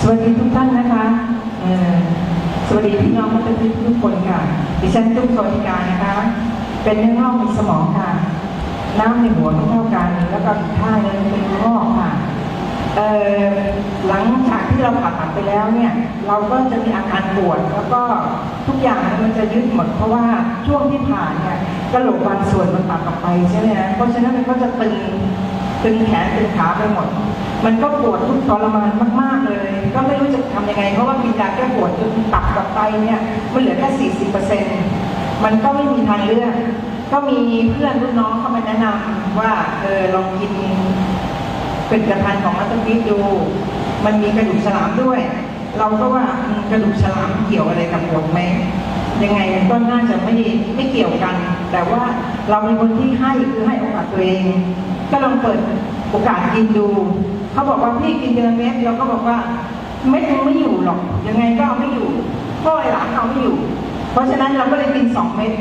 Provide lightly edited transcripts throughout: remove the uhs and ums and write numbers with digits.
สวัสดีทุกท่านนะคะสวัสดีพี่น้องและพี่ทุกคนค่ะดิฉันตุ๊กสวัสดิการนะคะเป็นเนื้องอกในสมองค่ะน้ำในหัวไม่เท่ากันแล้วก็อีกท่านึงเป็นงอกค่ะหลังจากที่เราผ่าตัดไปแล้วเนี่ยเราก็จะมีอาการปวดแล้วก็ทุกอย่างมันจะยึดหมดเพราะว่าช่วงที่ผ่าเนี่ยกระโหลกบางส่วนมันตัดออกไปใช่ไหมนะเพราะฉะนั้นมันก็จะตึงแขนตึงขาไปหมดมันก็ปวดทุกทรมานมากๆเลยก็ไม่รู้จะทำยังไงเพราะว่ามีการแก้ปวดจนตับกับไตเนี่ยมันเหลือแค่ 40%มันก็ไม่มีทางเลือกก็มีเพื่อนรุ่นน้องเข้ามาแนะนำว่าลองกินเป็นผลิตภัณฑ์ของมัตต์ฟิตดูมันมีกระดูกฉลามด้วยเราก็ว่ากระดูกฉลามเกี่ยวอะไรกับปวดไหมยังไงมันก็น่าจะไม่เกี่ยวกันแต่ว่าเราเป็นคนที่ให้คือให้โอกาสตัวเองก็ลองเปิดโอกาสกินดูเขาบอกว่าพี่กินเดือนเม็ดเราก็บอกว่าเม็ดมันไม่อยู่หรอกยังไงก็เอาไม่อยู่พ่อไอ้หลานเอาไม่อยู่เพราะฉะนั้นเราก็เลยกิน2 เม็ด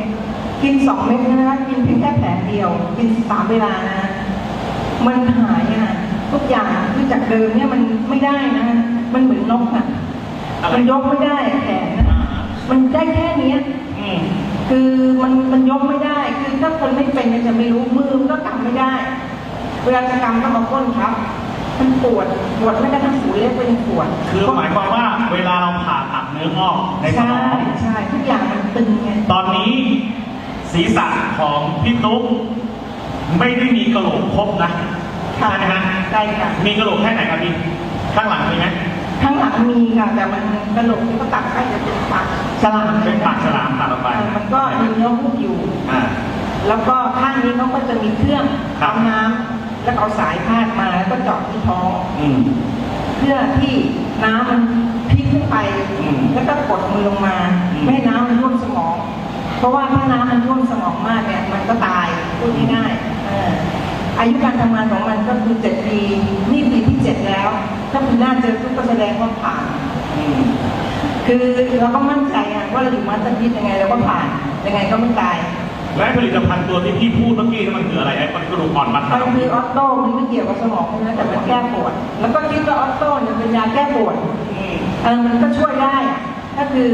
กิน2 เม็ดนะคะกินเพียงแค่แผงเดียวกิน3 เวลานะมันหายอ่ะทุกอย่างคือจากเดิมเนี่ยมันไม่ได้นะมันเหมือนนกอ่ะมันยกไม่ได้แขนมันได้แค่นี้คือมันยกไม่ได้คือถ้าคนไม่เป็นจะไม่รู้มือมันก็กำไม่ได้เวลาจะกำก็มาก้นครับมันปวดไม่กระทั่งหูเล็บก็ยังปวดคือหมายความว่าเวลาเราผ่าตัดเนื้องอกในสมองใช่ทุกอย่างมันตึงไงตอนนี้ศีรษะของพี่ตุ๊กไม่ได้มีกระโหลกครบนะใช่ไหมฮะใช่ค่ะมีกระโหลกแค่ไหนครับพี่ข้างหลังมีไหมข้างหลังมีค่ะแต่มันกระโหลกที่เขาตัดให้จะเป็นปากฉลามเป็นปากฉลามตัดออกไปมันก็มีเนื้อหุ้มอยู่แล้วก็ข้างนี้เขาก็จะมีเครื่องปั๊มน้ำแล้วเอาสายพาดมาแล้วก็เจาะที่ท้องเพื่อที่น้ำมันพลิกขึ้นไปแล้วก็กดมือลงมาไม่ให้น้ำมันท่วมสมองเพราะว่าถ้าน้ำมันท่วมสมองมากเนี่ยมันก็ตายพูดง่ายๆอายุการทำงานของมันก็คือ7 ปีนี่ปีที่7แล้วถ้าคุณน่าเจอทุกก็แสดงว่าผ่านคือเราก็มั่นใจว่าเราอยู่มัตต์ฟิตยังไงเราก็ผ่านยังไงก็ไม่ตายและผลิตภัณฑ์ตัวที่พี่พูดเมื่อกี้มันคืออะไรไอ้กระดูกอ่อนมัดมันคือออโต้มันไม่เกี่ยวกับสมองนะแต่มันแก้ปวดแล้วก็คิดว่าออโต้เนี่ยเป็นยาแก้ปวดมันก็ช่วยได้ก็คือ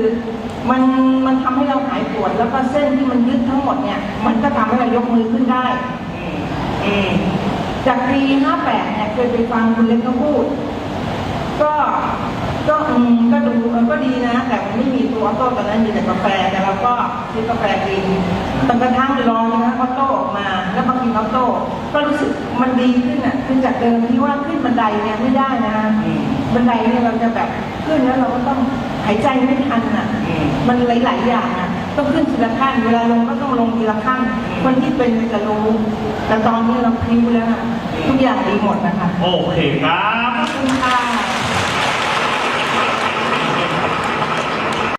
มันทำให้เราหายปวดแล้วก็เส้นที่มันยึดทั้งหมดเนี่ยมันก็ทำให้เรายกมือขึ้นได้จากปี58เนี่ยเคยไปฟังคุณเล็กเขาพูดก็ดูก็ดีนะแต่มันไม่มีตัวออโต้ตอนนั้นมีแต่กาแฟแต่เราก็ซื้อกาแฟกินจนกระทั่งลองนะออโต้ออกมาแล้วพอกินออโต้ก็รู้สึกมันดีขึ้นอ่ะคือจากเดิมที่ว่าขึ้นบันไดเนี่ยไม่ได้นะบันไดเนี่ยเราจะแบบขึ้นแล้วเราก็ต้องหายใจไม่ทันอ่ะมันหลายๆอย่างอ่ะต้องขึ้นทีละขั้นเวลาลงก็ต้องลงทีละขั้นคนที่เป็นจะรู้แต่ตอนนี้เราพลิ้วแล้วทุกอย่างดีหมดนะคะโอเคครับขอบคุณค่ะ